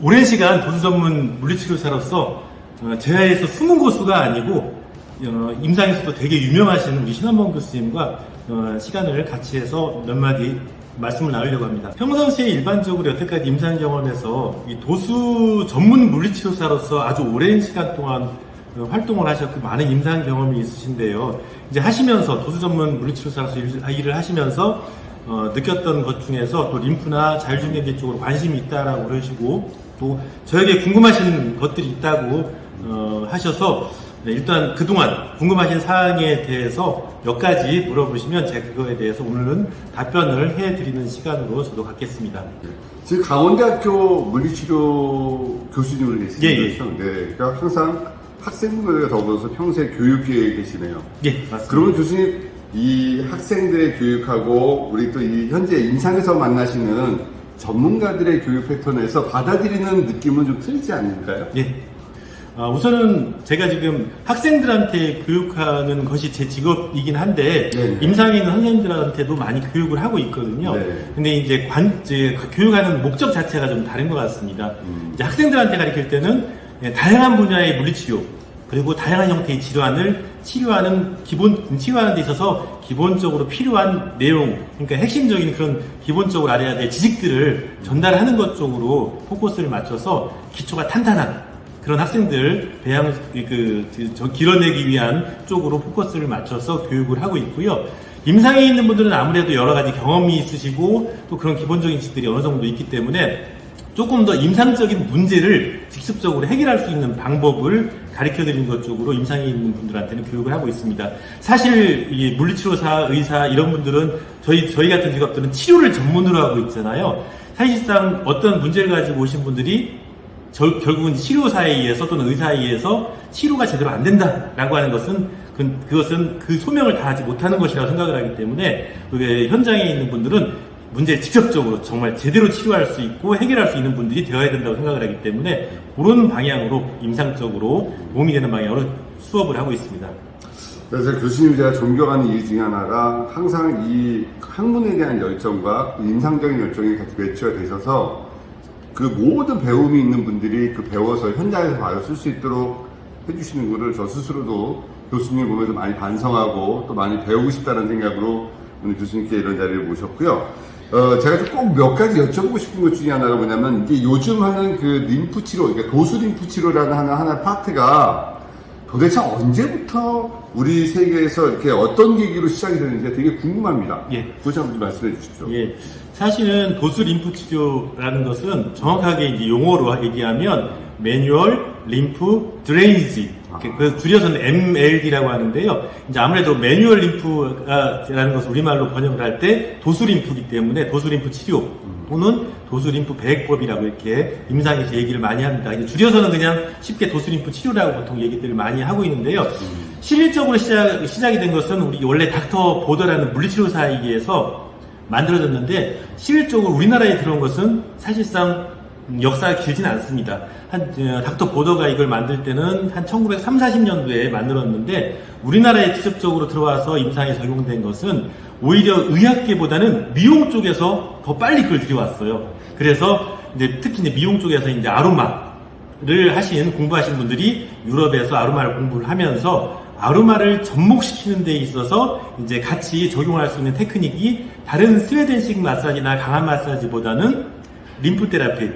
오랜 시간 도수 전문 물리치료사로서 제야에서 숨은 고수가 아니고 임상에서도 되게 유명하신 우리 신한범 교수님과 시간을 같이 해서 몇 마디 말씀을 나누려고 합니다. 평상시에 일반적으로 여태까지 임상 경험에서 이 도수 전문 물리치료사로서 아주 오랜 시간 동안 활동을 하셨고 많은 임상 경험이 있으신데요. 이제 하시면서 도수 전문 물리치료사로서 일을 하시면서 느꼈던 것 중에서 또 림프나 자율신경계 쪽으로 관심이 있다라고 그러시고 또 저에게 궁금하신 것들이 있다고 하셔서 일단 그동안 궁금하신 사항에 대해서 몇 가지 물어보시면 제가 그거에 대해서 오늘은 답변을 해드리는 시간으로 저도 갖겠습니다. 지금 강원대학교 물리치료 교수님으로 계시죠? 예. 네, 그러니까 항상 학생들과 더불어서 평생 교육계에 계시네요. 예, 맞습니다. 그러면 교수님, 이 학생들의 교육하고 우리 또 이 현재 임상에서 만나시는 전문가들의 교육 패턴에서 받아들이는 느낌은 좀 틀리지 않을까요? 예. 우선은 제가 지금 학생들한테 교육하는 것이 제 직업이긴 한데 네네. 임상에 있는 선생님들한테도 많이 교육을 하고 있거든요. 네. 근데 이제 교육하는 목적 자체가 좀 다른 것 같습니다. 이제 학생들한테 가르칠 때는 다양한 분야의 물리치료 그리고 다양한 형태의 질환을 치료하는 치료하는 데 있어서 기본적으로 필요한 내용, 그러니까 핵심적인 그런 기본적으로 알아야 될 지식들을 전달하는 것 쪽으로 포커스를 맞춰서 기초가 탄탄한 그런 학생들 길어내기 위한 쪽으로 포커스를 맞춰서 교육을 하고 있고요. 임상에 있는 분들은 아무래도 여러 가지 경험이 있으시고 또 그런 기본적인 지식들이 어느 정도 있기 때문에 조금 더 임상적인 문제를 직접적으로 해결할 수 있는 방법을 가르쳐 드리는 것 쪽으로 임상에 있는 분들한테는 교육을 하고 있습니다. 사실 이 물리치료사, 의사 이런 분들은 저희 같은 직업들은 치료를 전문으로 하고 있잖아요. 사실상 어떤 문제를 가지고 오신 분들이 결국은 치료사에 의해서 또는 의사에 의해서 치료가 제대로 안 된다라고 하는 것은 그것은 그 소명을 다하지 못하는 것이라고 생각을 하기 때문에 현장에 있는 분들은 문제를 직접적으로 정말 제대로 치료할 수 있고 해결할 수 있는 분들이 되어야 된다고 생각을 하기 때문에 그런 방향으로 임상적으로 도움이 되는 방향으로 수업을 하고 있습니다. 그래서 교수님 제가 존경하는 이유 중에 하나가 항상 이 학문에 대한 열정과 임상적인 열정이 같이 매치가 되셔서 그 모든 배움이 있는 분들이 그 배워서 현장에서 바로 쓸 수 있도록 해주시는 거를 저 스스로도 교수님 보면서 많이 반성하고 또 많이 배우고 싶다는 생각으로 오늘 교수님께 이런 자리를 모셨고요. 제가 꼭 몇 가지 여쭤보고 싶은 것 중에 하나가 뭐냐면 이게 요즘 하는 그 림프 치료, 그러니까 도수 림프 치료라는 하나의 파트가 도대체 언제부터 우리 세계에서 이렇게 어떤 계기로 시작이 되는지 되게 궁금합니다. 예. 그것을 한번 말씀해 주십시오. 예. 사실은 도수 림프 치료라는 것은 정확하게 이제 용어로 얘기하면 매뉴얼 림프 드레이니지. 그래서 줄여서는 MLD라고 하는데요. 이제 아무래도 매뉴얼 림프라는 것을 우리말로 번역을 할 때 도수 림프이기 때문에 도수 림프 치료 또는 도수 림프 배액법이라고 이렇게 임상에서 얘기를 많이 합니다. 줄여서는 그냥 쉽게 도수 림프 치료라고 보통 얘기들을 많이 하고 있는데요. 실질적으로 시작이 된 것은 우리 원래 닥터 보더라는 물리치료사에게서 만들어졌는데 실질적으로 우리나라에 들어온 것은 사실상 역사가 길진 않습니다. 닥터 보더가 이걸 만들 때는 한 1930, 40년도에 만들었는데 우리나라에 직접적으로 들어와서 임상에 적용된 것은 오히려 의학계보다는 미용 쪽에서 더 빨리 그걸 들여왔어요. 그래서 이제 특히 이제 미용 쪽에서 이제 아로마를 공부하신 분들이 유럽에서 아로마를 공부를 하면서 아로마를 접목시키는 데 있어서 이제 같이 적용할 수 있는 테크닉이 다른 스웨덴식 마사지나 강한 마사지보다는 림프 테라피,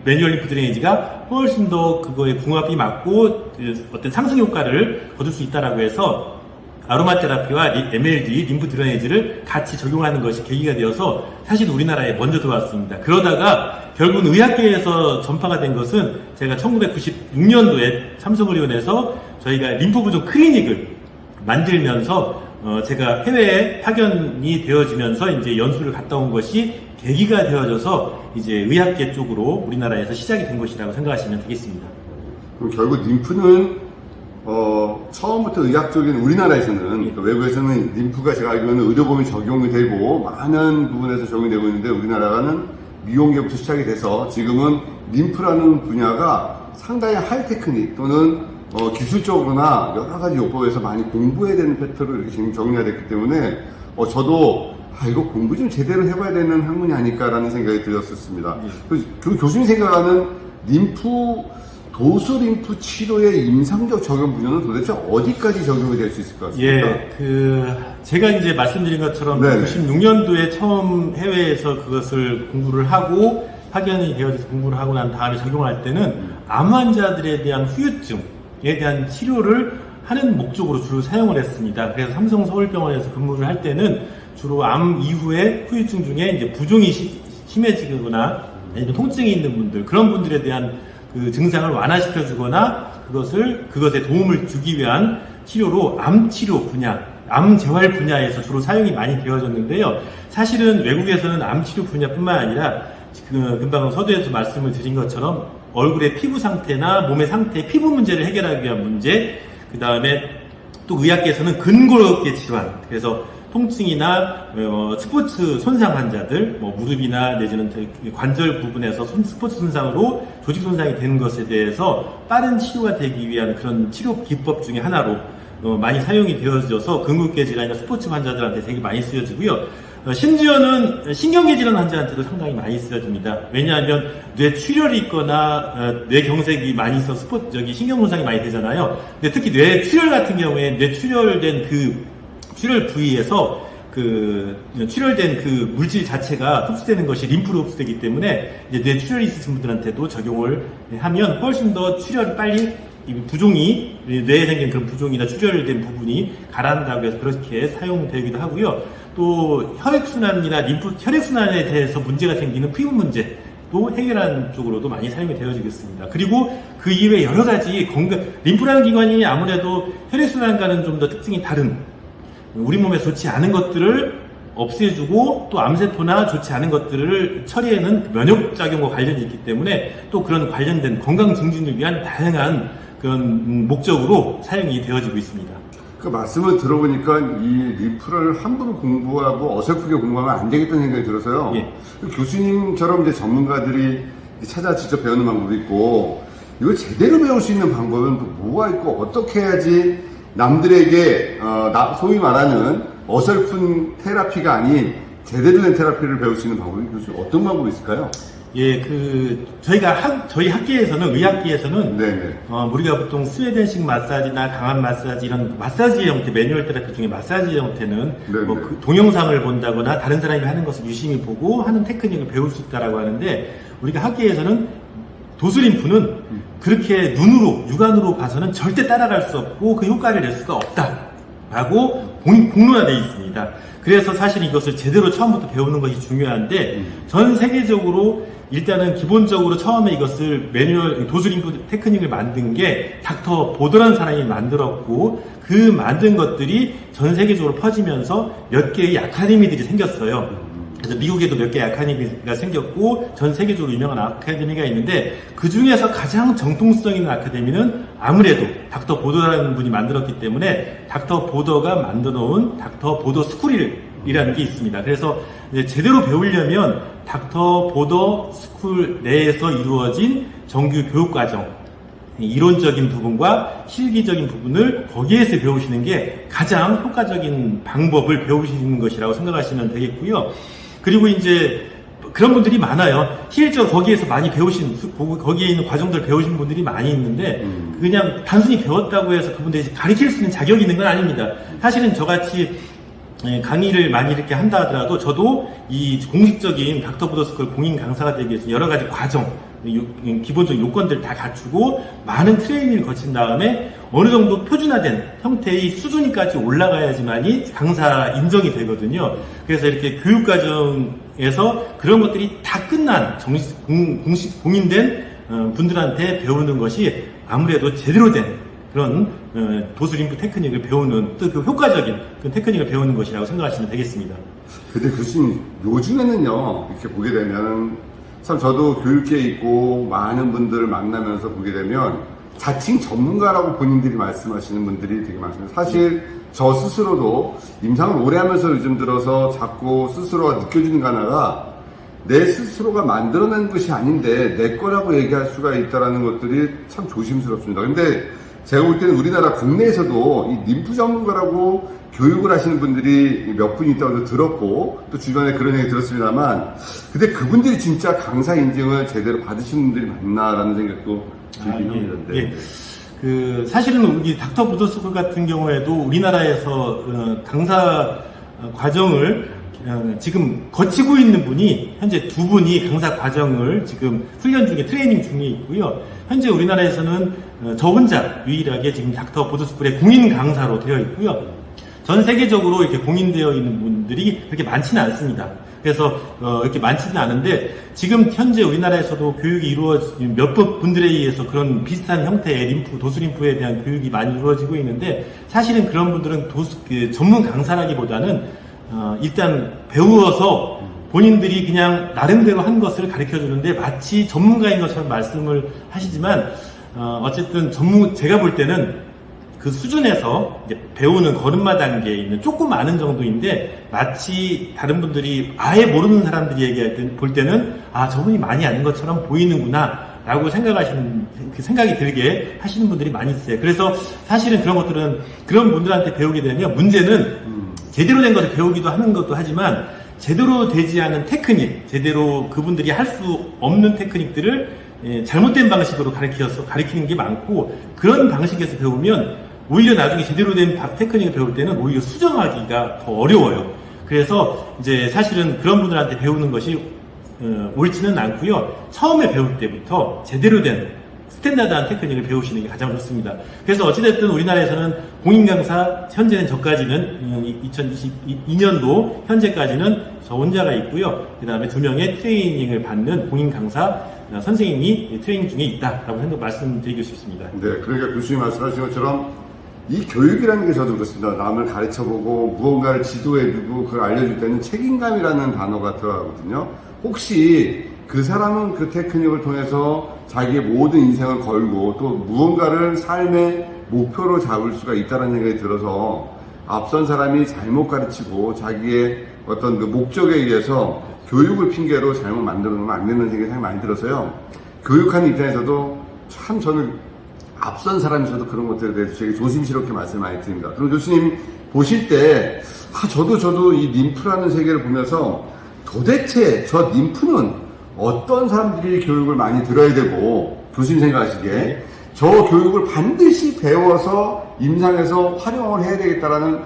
매뉴얼 림프 드레이니지가 훨씬 더 그거에 궁합이 맞고 어떤 상승 효과를 거둘 수 있다라고 해서 아로마 테라피와 MLD, 림프 드레이니지를 같이 적용하는 것이 계기가 되어서 사실 우리나라에 먼저 들어왔습니다. 그러다가 결국은 의학계에서 전파가 된 것은 제가 1996년도에 삼성의료원에서 저희가 림프 부종 클리닉을 만들면서 제가 해외에 파견이 되어지면서 이제 연수를 갔다 온 것이 계기가 되어져서 이제 의학계 쪽으로 우리나라에서 시작이 된 것이라고 생각하시면 되겠습니다. 그럼 결국 림프는 처음부터 의학적인 우리나라에서는 그러니까 외국에서는 림프가 제가 알기로는 의료보험이 적용이 되고 많은 부분에서 적용이 되고 있는데 우리나라는 미용계부터 시작이 돼서 지금은 림프라는 분야가 상당히 하이테크닉 또는 기술적으로나 여러 가지 요법에서 많이 공부해야 되는 패턴으로 이렇게 지금 정리가 됐기 때문에 저도 이거 공부 좀 제대로 해봐야 되는 학문이 아닐까라는 생각이 들었었습니다. 예. 그 교수님 생각하는 도수 림프 치료의 임상적 적용 분야는 도대체 어디까지 적용이 될 수 있을 것 같습니까? 예, 제가 이제 말씀드린 것처럼 네네. 96년도에 처음 해외에서 그것을 공부를 하고 파견이 되어져서 공부를 하고 난 다음에 적용할 때는 암 환자들에 대한 후유증에 대한 치료를 하는 목적으로 주로 사용을 했습니다. 그래서 삼성 서울병원에서 근무를 할 때는 주로 암 이후에 후유증 중에 이제 부종이 심해지거나 아니면 통증이 있는 분들, 그런 분들에 대한 그 증상을 완화시켜 주거나 그것에 도움을 주기 위한 치료로 암 치료 분야, 암 재활 분야에서 주로 사용이 많이 되어졌는데요. 사실은 외국에서는 암 치료 분야뿐만 아니라 금방 서두에서 말씀을 드린 것처럼 얼굴의 피부 상태나 몸의 상태, 피부 문제를 해결하기 위한 문제, 그 다음에 또 의학계에서는 근골격계 질환, 그래서 통증이나 스포츠 손상 환자들, 무릎이나 내지는 관절 부분에서 스포츠 손상으로 조직 손상이 되는 것에 대해서 빠른 치료가 되기 위한 그런 치료 기법 중에 하나로 많이 사용이 되어져서 근골격계 질환이나 스포츠 환자들한테 되게 많이 쓰여지고요. 심지어는 신경계 질환 환자한테도 상당히 많이 쓰여집니다. 왜냐하면 뇌출혈이 있거나 뇌경색이 많이 있어서 신경 손상이 많이 되잖아요. 근데 특히 뇌출혈 같은 경우에 뇌출혈된 출혈 부위에서 출혈된 그 물질 자체가 흡수되는 것이 림프로 흡수되기 때문에 이제 뇌출혈이 있으신 분들한테도 적용을 하면 훨씬 더 출혈이 빨리 뇌에 생긴 그런 부종이나 출혈된 부분이 가라앉는다고 해서 그렇게 사용되기도 하고요. 또 혈액순환이나 혈액순환에 대해서 문제가 생기는 피부 문제도 해결하는 쪽으로도 많이 사용이 되어지겠습니다. 그리고 그 이외에 여러 가지 림프라는 기관이 아무래도 혈액순환과는 좀 더 특징이 다른 우리 몸에 좋지 않은 것들을 없애주고 또 암세포나 좋지 않은 것들을 처리하는 면역작용과 관련이 있기 때문에 또 그런 관련된 건강 증진을 위한 다양한 그런 목적으로 사용이 되어지고 있습니다. 그 말씀을 들어보니까 이 림프를 함부로 공부하고 어설프게 공부하면 안 되겠다는 생각이 들어서요. 예. 교수님처럼 이제 전문가들이 찾아 직접 배우는 방법이 있고, 이걸 제대로 배울 수 있는 방법은 또 뭐가 있고, 어떻게 해야지 남들에게 소위 말하는 어설픈 테라피가 아닌 제대로 된 테라피를 배울 수 있는 방법이 교수님 어떤 방법이 있을까요? 예, 저희 학계에서는, 의학계에서는, 네네. 우리가 보통 스웨덴식 마사지나 강한 마사지, 이런 마사지 형태, 매뉴얼 테라피 중에 마사지 형태는, 네네. 동영상을 본다거나 다른 사람이 하는 것을 유심히 보고 하는 테크닉을 배울 수 있다라고 하는데, 우리가 학계에서는 도수림프는 그렇게 육안으로 봐서는 절대 따라갈 수 없고 그 효과를 낼 수가 없다라고 공론화되어 있습니다. 그래서 사실 이것을 제대로 처음부터 배우는 것이 중요한데, 전 세계적으로 일단은 기본적으로 처음에 이것을 도수림프 테크닉을 만든 게 닥터 보더라는 사람이 만들었고, 그 만든 것들이 전 세계적으로 퍼지면서 몇 개의 아카데미들이 생겼어요. 그래서 미국에도 몇 개의 아카데미가 생겼고 전 세계적으로 유명한 아카데미가 있는데, 그 중에서 가장 정통성 있는 아카데미는 아무래도 닥터 보더라는 분이 만들었기 때문에 닥터 보더가 만들어 놓은 닥터 보더 스쿨이라는 게 있습니다. 그래서 이제 제대로 배우려면 닥터 보더 스쿨 내에서 이루어진 정규 교육과정, 이론적인 부분과 실기적인 부분을 거기에서 배우시는 게 가장 효과적인 방법을 배우시는 것이라고 생각하시면 되겠고요. 그리고 이제 그런 분들이 많아요. 실제로 거기에서 많이 거기에 있는 과정들을 배우신 분들이 많이 있는데, 그냥 단순히 배웠다고 해서 그분들이 가르칠 수 있는 자격이 있는 건 아닙니다. 사실은 저같이 강의를 많이 이렇게 한다 하더라도 저도 이 공식적인 닥터 보더스쿨 공인 강사가 되기 위해서 여러 가지 과정, 기본적인 요건들을 다 갖추고 많은 트레이닝을 거친 다음에 어느 정도 표준화된 형태의 수준까지 올라가야지만이 강사 인정이 되거든요. 그래서 이렇게 교육과정에서 그런 것들이 다 끝난 공식 공인된 분들한테 배우는 것이 아무래도 제대로 된 그런 도수림프 테크닉을 배우는, 또 그 효과적인 그 테크닉을 배우는 것이라고 생각하시면 되겠습니다. 근데 교수님, 요즘에는요, 이렇게 보게 되면, 참 저도 교육계에 있고 많은 분들을 만나면서 보게 되면 자칭 전문가라고 본인들이 말씀하시는 분들이 되게 많습니다. 사실 저 스스로도 임상을 오래 하면서 요즘 들어서 자꾸 스스로가 느껴지는 거 하나가, 내 스스로가 만들어낸 것이 아닌데 내 거라고 얘기할 수가 있다는 것들이 참 조심스럽습니다. 근데 제가 볼 때는 우리나라 국내에서도 이 림프 전문가라고 교육을 하시는 분들이 몇 분 있다고 들었고 또 주변에 그런 얘기 들었습니다만 근데 그분들이 진짜 강사 인증을 제대로 받으신 분들이 맞나라는 생각도 들긴 합니다. 예. 사실은 우리 닥터 부더스쿨 같은 경우에도 우리나라에서 강사 과정을 지금 거치고 있는 분이 현재 2분이 강사 과정을 지금 훈련 중에 트레이닝 중에 있고요. 현재 우리나라에서는 저 혼자 유일하게 지금 닥터 부더스쿨의 공인 강사로 되어 있고요. 전 세계적으로 이렇게 공인되어 있는 분들이 그렇게 많지는 않습니다. 그래서 이렇게 많지는 않은데 지금 현재 우리나라에서도 교육이 이루어진 몇 분들에 의해서 그런 비슷한 형태의 림프, 도수림프에 대한 교육이 많이 이루어지고 있는데 사실은 그런 분들은 전문 강사라기보다는 일단 배워서 본인들이 그냥 나름대로 한 것을 가르쳐 주는데 마치 전문가인 것처럼 말씀을 하시지만 어쨌든 제가 볼 때는 그 수준에서 이제 배우는 걸음마 단계에 있는 조금 아는 정도인데 마치 다른 분들이 아예 모르는 사람들이 얘기할 때 볼 때는 저분이 많이 아는 것처럼 보이는구나 라고 생각이 들게 하시는 분들이 많이 있어요. 그래서 사실은 그런 것들은 그런 분들한테 배우게 되면 문제는 제대로 된 것을 배우기도 하는 것도 하지만 제대로 되지 않은 테크닉, 제대로 그분들이 할 수 없는 테크닉들을 잘못된 방식으로 가르치는 게 많고 그런 방식에서 배우면 오히려 나중에 제대로 된 테크닉을 배울 때는 오히려 수정하기가 더 어려워요. 그래서 이제 사실은 그런 분들한테 배우는 것이 옳지는 않고요. 처음에 배울 때부터 제대로 된 스탠다드한 테크닉을 배우시는 게 가장 좋습니다. 그래서 어찌됐든 우리나라에서는 공인 강사 현재는 저까지는 2022년도 현재까지는 저 혼자가 있고요. 그 다음에 2명의 트레이닝을 받는 공인 강사 선생님이 트레이닝 중에 있다라고 말씀드리고 싶습니다. 네, 그러니까 교수님 말씀하신 것처럼 이 교육이라는 게 저도 그렇습니다. 남을 가르쳐보고 무언가를 지도해주고 그걸 알려줄 때는 책임감이라는 단어가 들어가거든요. 혹시 그 사람은 그 테크닉을 통해서 자기의 모든 인생을 걸고 또 무언가를 삶의 목표로 잡을 수가 있다는 생각이 들어서 앞선 사람이 잘못 가르치고 자기의 어떤 그 목적에 의해서 교육을 핑계로 잘못 만들어 놓으면 안 되는 생각이 많이 들어서요. 교육하는 입장에서도 참 저는 앞선 사람에서도 그런 것들에 대해서 되게 조심스럽게 말씀을 많이 드립니다. 그럼 교수님 보실 때 저도 이 림프라는 세계를 보면서 도대체 저 림프는 어떤 사람들이 교육을 많이 들어야 되고 교수님 생각하시기에 저 교육을 반드시 배워서 임상에서 활용을 해야 되겠다라는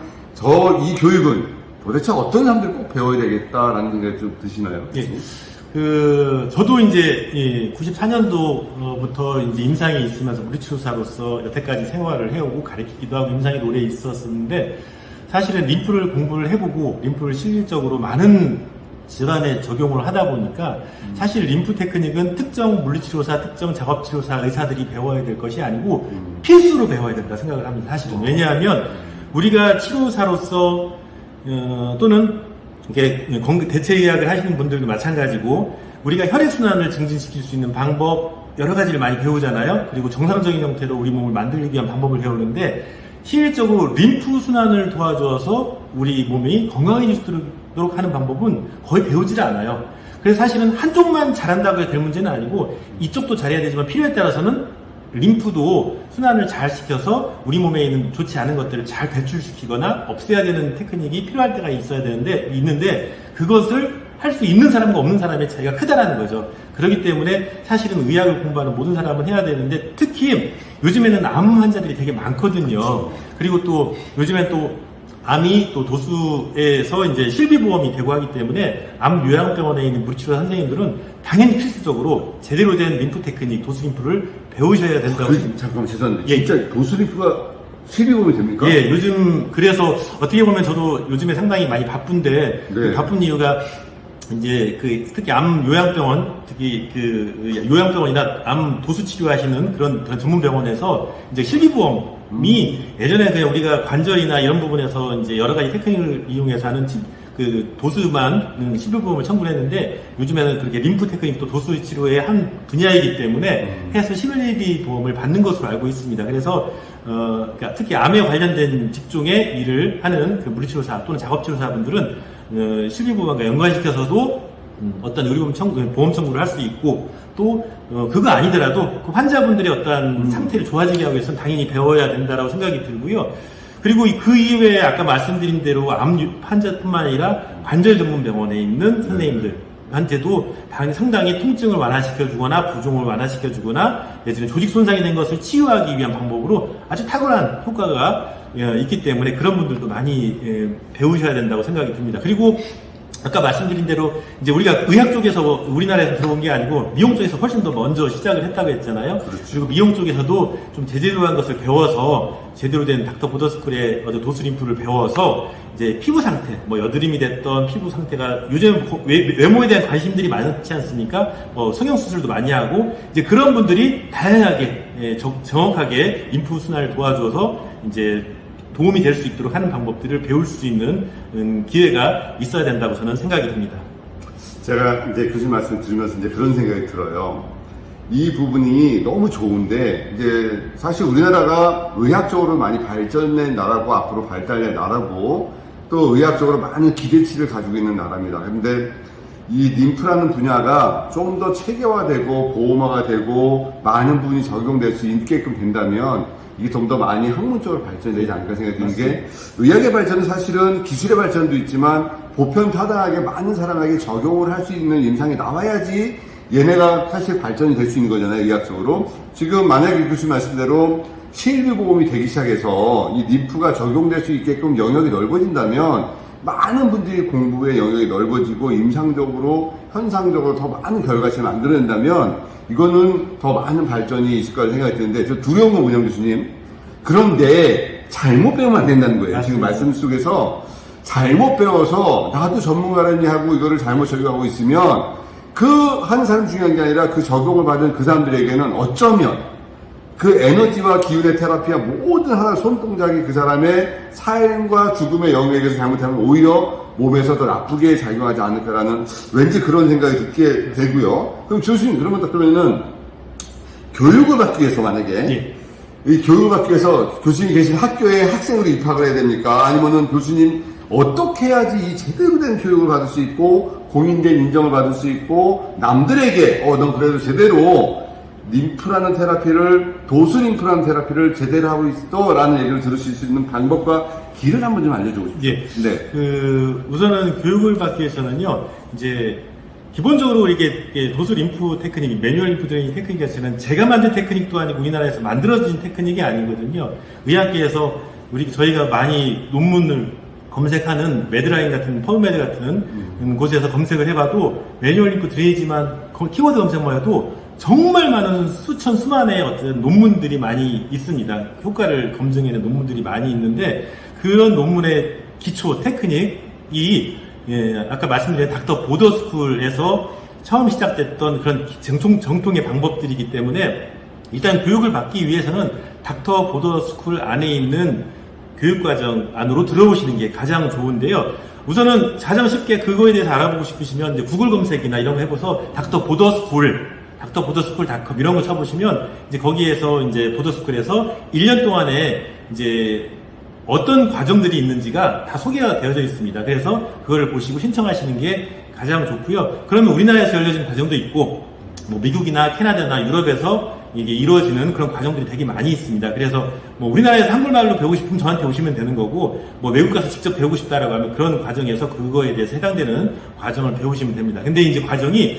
이 교육은 도대체 어떤 사람들이 꼭 배워야 되겠다라는 생각이 좀 드시나요? 예. 저도 이제 94년도부터 이제 임상에 있으면서 물리치료사로서 여태까지 생활을 해오고 가르치기도 하고 임상에 오래 있었는데 사실은 림프를 공부를 해보고 림프를 실질적으로 많은 질환에 적용을 하다 보니까 사실 림프 테크닉은 특정 물리치료사, 특정 작업치료사 의사들이 배워야 될 것이 아니고 필수로 배워야 된다 생각을 합니다. 사실은. 왜냐하면 우리가 치료사로서 또는 이렇게 대체의학을 하시는 분들도 마찬가지고 우리가 혈액순환을 증진시킬 수 있는 방법 여러 가지를 많이 배우잖아요. 그리고 정상적인 형태로 우리 몸을 만들기 위한 방법을 배우는데 실질적으로 림프 순환을 도와줘서 우리 몸이 건강해질 수 있도록 하는 방법은 거의 배우질 않아요. 그래서 사실은 한쪽만 잘한다고 해야 될 문제는 아니고 이쪽도 잘해야 되지만 필요에 따라서는 림프도 순환을 잘 시켜서 우리 몸에 있는 좋지 않은 것들을 잘 배출시키거나 없애야 되는 테크닉이 필요할 때가 있는데 그것을 할 수 있는 사람과 없는 사람의 차이가 크다라는 거죠. 그렇기 때문에 사실은 의학을 공부하는 모든 사람은 해야 되는데 특히 요즘에는 암 환자들이 되게 많거든요. 그리고 또 요즘엔 또 암이 또 도수에서 이제 실비보험이 되고 하기 때문에 암 요양병원에 있는 물리치료 선생님들은 당연히 필수적으로 제대로 된 림프 테크닉, 도수림프를 배우셔야 된다고. 잠깐만 죄송한데 진짜 도수림프가 실비보험이 됩니까? 예, 요즘 그래서 어떻게 보면 저도 요즘에 상당히 많이 바쁜데 그 바쁜 이유가 이제 특히 암 요양병원, 특히 요양병원이나 암 도수 치료하시는 그런 전문 병원에서 이제 실비보험이 예전에 그냥 우리가 관절이나 이런 부분에서 이제 여러 가지 테크닉을 이용해서 하는 도수만 실비보험을 청구를 했는데 요즘에는 그렇게 림프 테크닉도 도수 치료의 한 분야이기 때문에 해서 실비보험을 받는 것으로 알고 있습니다. 그래서 그러니까 특히 암에 관련된 직종의 일을 하는 그 물리치료사 또는 작업치료사분들은 실비보험과 연관시켜서도 어떤 보험 청구를 할 수 있고 또 그거 아니더라도 그 환자분들의 어떤 상태를 좋아지게 하기 위해서는 당연히 배워야 된다라고 생각이 들고요. 그리고 그 이외에 아까 말씀드린 대로 암 환자뿐만 아니라 관절 전문 병원에 있는 선생님들한테도 상당히 통증을 완화시켜주거나 부종을 완화시켜주거나 내지는 조직 손상이 된 것을 치유하기 위한 방법으로 아주 탁월한 효과가 있기 때문에 그런 분들도 많이 배우셔야 된다고 생각이 듭니다. 그리고 아까 말씀드린 대로 이제 우리가 의학 쪽에서 우리나라에서 들어온 게 아니고 미용 쪽에서 훨씬 더 먼저 시작을 했다고 했잖아요. 그렇죠. 그리고 미용 쪽에서도 좀 제대로 한 것을 배워서 제대로 된 닥터 보더스쿨의 도수림프를 배워서 이제 피부 상태, 뭐 여드름이 됐던 피부 상태가 요즘 외모에 대한 관심들이 많지 않습니까? 성형수술도 많이 하고 이제 그런 분들이 다양하게 정확하게 림프 순환을 도와줘서 이제 도움이 될 수 있도록 하는 방법들을 배울 수 있는 기회가 있어야 된다고 저는 생각이 듭니다. 제가 이제 교수님 말씀 들으면서 이제 그런 생각이 들어요. 이 부분이 너무 좋은데, 이제 사실 우리나라가 의학적으로 많이 발전된 나라고 앞으로 발달된 나라고 또 의학적으로 많은 기대치를 가지고 있는 나라입니다. 그런데 이 림프라는 분야가 좀 더 체계화되고 보호막가 되고 많은 부분이 적용될 수 있게끔 된다면 이게 좀 더 많이 학문적으로 발전되지 않을까 생각이 드는 게, 의학의 발전은 사실은 기술의 발전도 있지만 보편타당하게 많은 사람에게 적용을 할 수 있는 임상이 나와야지 얘네가 사실 발전이 될 수 있는 거잖아요, 의학적으로. 지금 만약에 교수님 말씀대로 실비보험이 되기 시작해서 이 림프가 적용될 수 있게끔 영역이 넓어진다면 많은 분들이 공부의 영역이 넓어지고 임상적으로 현상적으로 더 많은 결과치를 만들어낸다면 이거는 더 많은 발전이 있을 거라고 생각이 드는데, 저 두려운 건 뭐냐면 교수님, 그런데 잘못 배우면 안 된다는 거예요. 지금 말씀 속에서 잘못 배워서 나도 전문가라니 하고 이거를 잘못 적용하고 있으면 그 한 사람 중요한 게 아니라 그 적용을 받은 그 사람들에게는 어쩌면 그 에너지와 기운의 테라피와 모든 하나의 손동작이 그 사람의 삶과 죽음의 영역에서 잘못하면 오히려 몸에서 더 나쁘게 작용하지 않을까라는 왠지 그런 생각이 듣게 되고요. 그럼 교수님, 그러면은 교육을 받기 위해서 만약에 이 교육을 받기 위해서 교수님이 계신 학교에 학생으로 입학을 해야 됩니까? 아니면은 교수님 어떻게 해야지 이 제대로 된 교육을 받을 수 있고 공인된 인정을 받을 수 있고 남들에게 넌 그래도 제대로 림프라는 테라피를, 도수림프라는 테라피를 제대로 하고 있어 라는 얘기를 들으실 수 있는 방법과 길을 한번 좀 알려주고 싶습니다. 예. 네. 우선은 교육을 받기 위해서는요, 이제 기본적으로 이게 도수 림프 테크닉, 매뉴얼 림프 드레이닝 테크닉 자체는 제가 만든 테크닉도 아니고 우리나라에서 만들어진 테크닉이 아니거든요. 의학계에서 저희가 많이 논문을 검색하는 매드라인 같은, 퍼블메드 같은 곳에서 검색을 해봐도 매뉴얼 림프 드레이지만 키워드 검색만 해도 정말 많은 수만의 어떤 논문들이 많이 있습니다. 효과를 검증해낸 논문들이 많이 있는데, 그런 논문의 기초 테크닉이 아까 말씀드린 닥터 보더스쿨에서 처음 시작됐던 그런 정통의 방법들이기 때문에 일단 교육을 받기 위해서는 닥터 보더스쿨 안에 있는 교육과정 안으로 들어오시는 게 가장 좋은데요. 우선은 가장 쉽게 그거에 대해서 알아보고 싶으시면 이제 구글 검색이나 이런 거 해보서 닥터 보더스쿨.com 이런 거 쳐보시면 이제 거기에서 이제 보더스쿨에서 1년 동안에 이제 어떤 과정들이 있는지가 다 소개가 되어져 있습니다. 그래서 그거를 보시고 신청하시는 게 가장 좋고요. 그러면 우리나라에서 열려진 과정도 있고, 뭐 미국이나 캐나다나 유럽에서 이게 이루어지는 그런 과정들이 되게 많이 있습니다. 그래서 뭐 우리나라에서 한글말로 배우고 싶으면 저한테 오시면 되는 거고, 뭐 외국 가서 직접 배우고 싶다라고 하면 그런 과정에서 그거에 대해서 해당되는 과정을 배우시면 됩니다. 근데 이제 과정이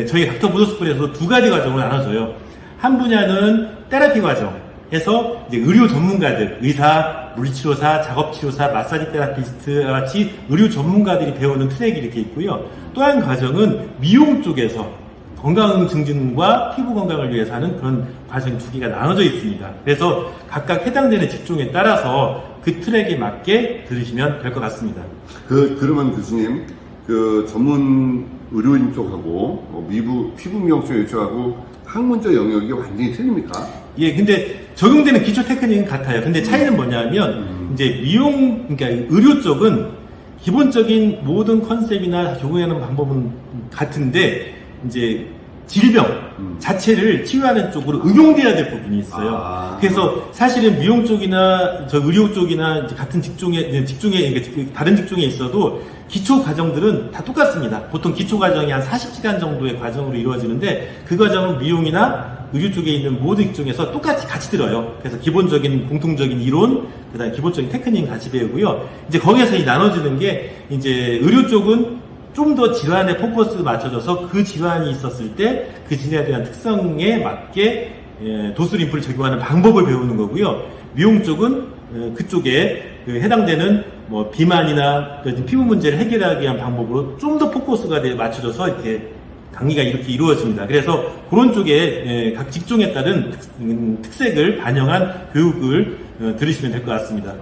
저희 닥터 보더스쿨에서 두 가지 과정을 나눠줘요. 한 분야는 테라피 과정에서 이제 의료 전문가들, 의사, 물리치료사, 작업치료사, 마사지 테라피스트 같이 의료 전문가들이 배우는 트랙이 이렇게 있고요. 또 한 과정은 미용 쪽에서 건강 증진과 피부 건강을 위해서 하는 그런 과정 두 개가 나눠져 있습니다. 그래서 각각 해당되는 직종에 따라서 그 트랙에 맞게 들으시면 될 것 같습니다. 그러면 교수님, 그 전문 의료인 쪽하고 피부 미용 쪽하고 학문적 영역이 완전히 틀립니까? 예, 근데 적용되는 기초 테크닉은 같아요. 근데 차이는 뭐냐면 이제 그러니까 의료 쪽은 기본적인 모든 컨셉이나 적용하는 방법은 같은데 이제 질병 자체를 치유하는 쪽으로 응용돼야 될 부분이 있어요. 그래서 사실은 미용 쪽이나 의료 쪽이나 이제 같은 직종에 다른 직종에 있어도 기초 과정들은 다 똑같습니다. 보통 기초 과정이 한 40시간 정도의 과정으로 이루어지는데 그 과정은 미용이나 의료 쪽에 있는 모든 직종에서 똑같이 같이 들어요. 그래서 기본적인 공통적인 이론, 그다음에 기본적인 테크닉 같이 배우고요. 이제 거기에서 나눠지는 게 이제 의료 쪽은 좀 더 질환에 포커스 맞춰져서 그 질환이 있었을 때 그 질환에 대한 특성에 맞게 도수 림프를 적용하는 방법을 배우는 거고요. 미용 쪽은 그쪽에 해당되는 뭐 비만이나 피부 문제를 해결하기 위한 방법으로 좀 더 포커스가 맞춰져서 이렇게 강의가 이렇게 이루어집니다. 그래서 그런 쪽에 각 직종에 따른 특색을 반영한 교육을 들으시면 될 것 같습니다.